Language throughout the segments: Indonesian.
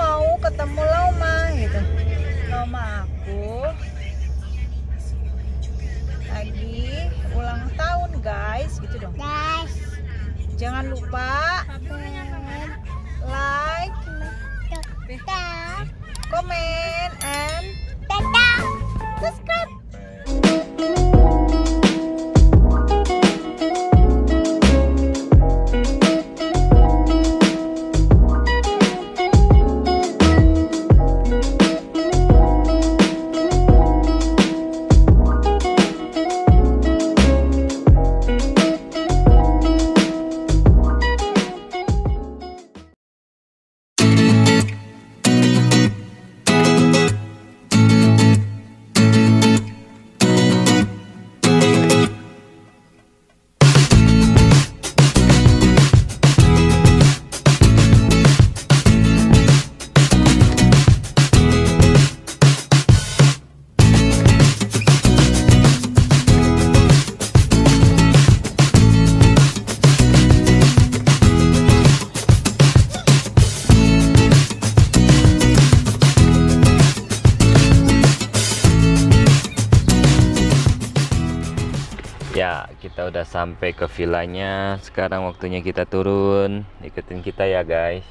mau ketemu Lauma gitu. Lauma aku lagi ulang tahun guys, gitu dong guys. Jangan lupa like, comment, and subscribe. Ya, kita udah sampai ke villanya. Sekarang waktunya kita turun. Ikutin kita ya, guys.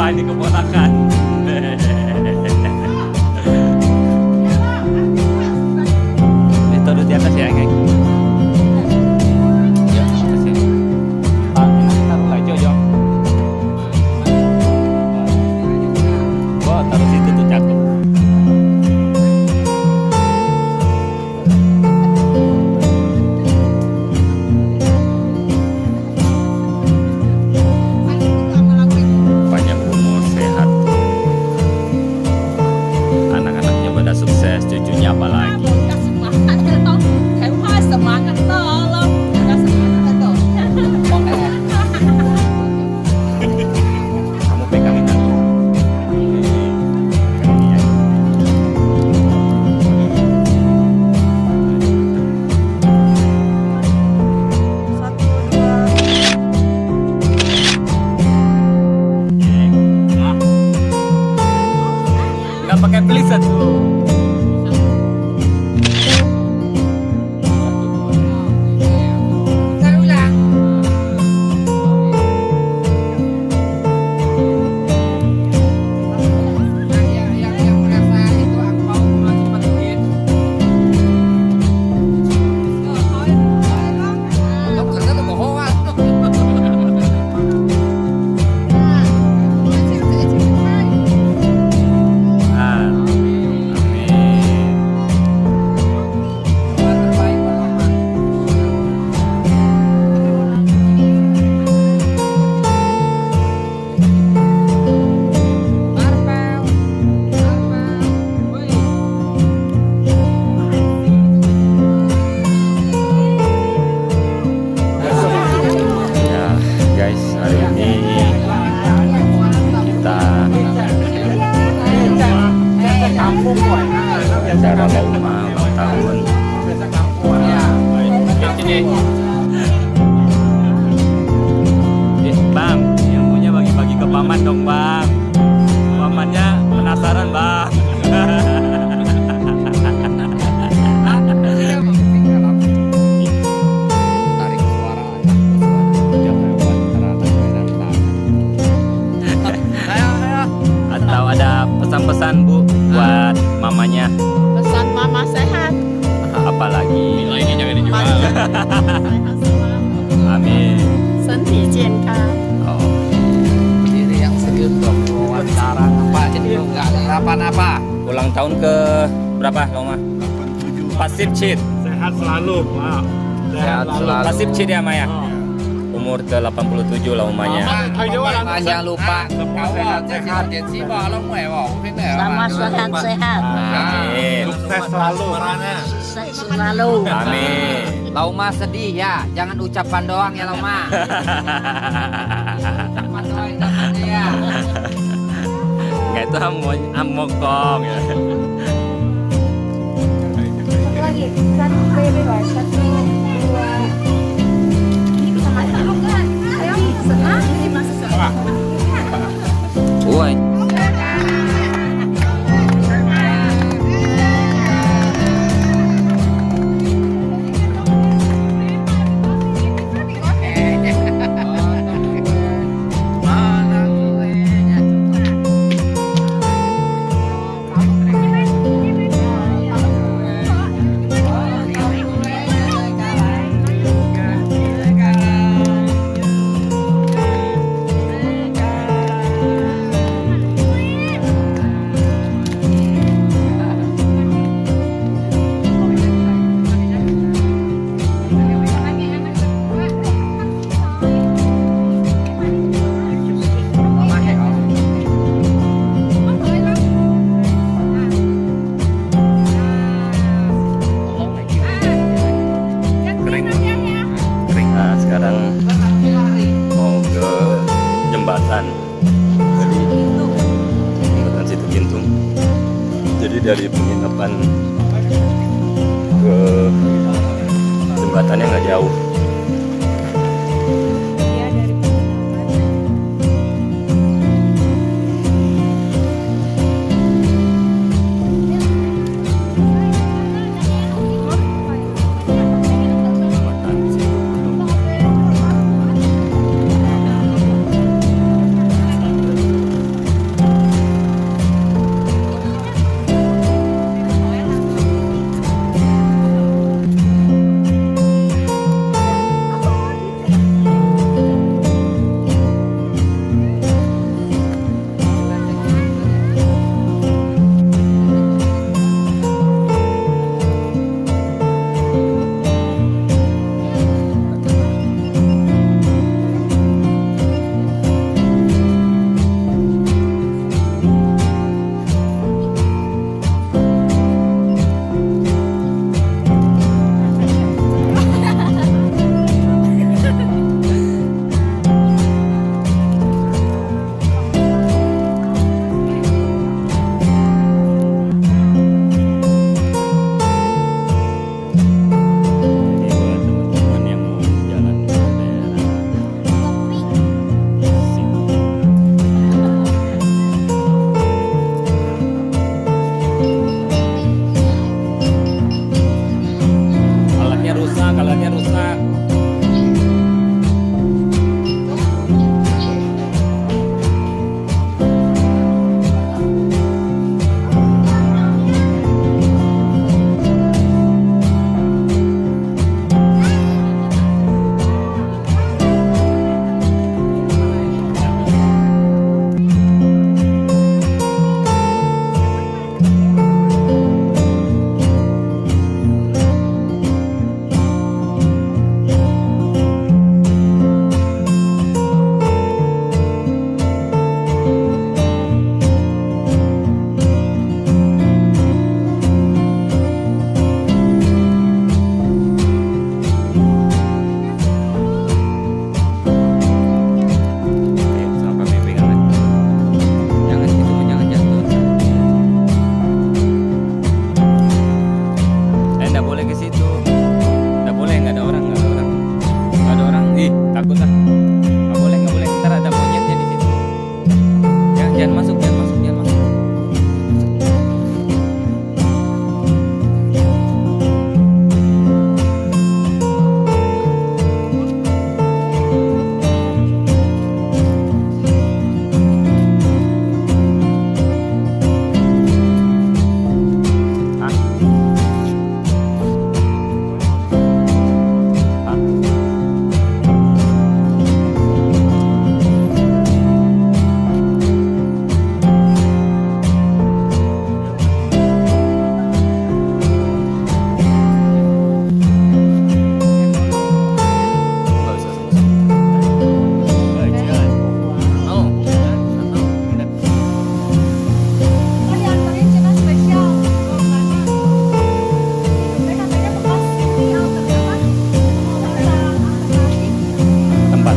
Ini keponakan. Ini taruh di atas ya, geng. Ya, atas ya. Ini taruh aja, Jong. Wah, taruh situ tuh cakep. Banyak umur sehat. Oh. Ini yang serius dong, wawancara apa jadi enggak apa-apa. Ulang tahun ke berapa, Lauma? 80 Cid. Sehat selalu, Pak. Sehat selalu. 80 Cid ya, Maya? Umur ke 87 Laumanya. Jangan lupa sehat sih, Sama sehat-sehat. Amin. Sukses selalu. Sukses selalu. Amin. Lauma sedih ya, jangan ucapan doang ya Lauma. Ucapan doang ya. Nggak itu amokong ya. Lagi satu bebas, satu dua. Ini sama kan? Ayo senang ini masih senang. Woi. Jadi dari penginapan ke jembatannya nggak jauh.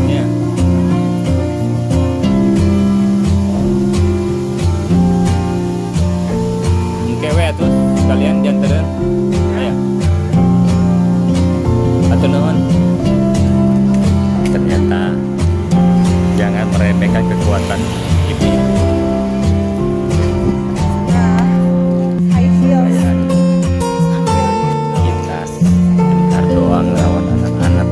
mainnya. Oke we terus kalian janteran. Ayo. Atur nuhun. Ternyata jangan meremehkan kekuatan ibu-ibu. Kita bentar doang rawat anak-anak.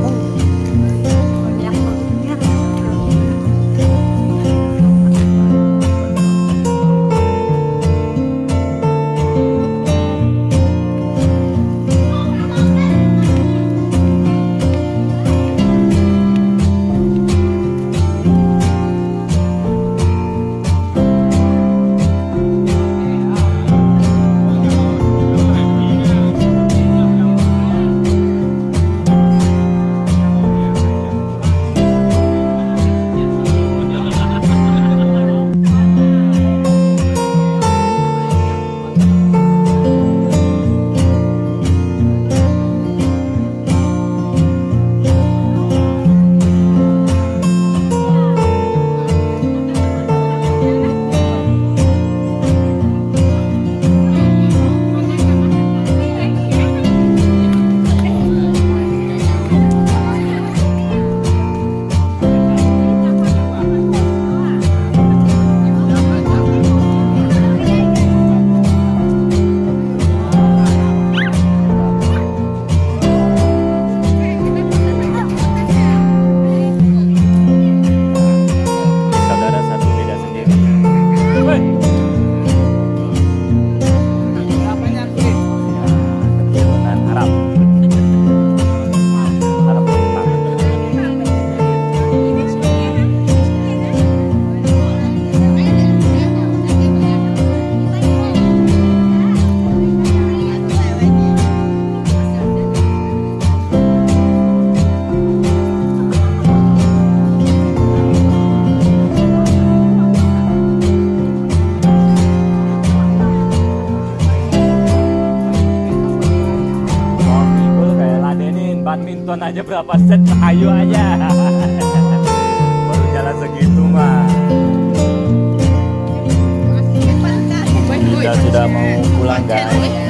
Badminton aja berapa set, ayo aja. Baru jalan segitu mah. Kita sudah mau pulang guys.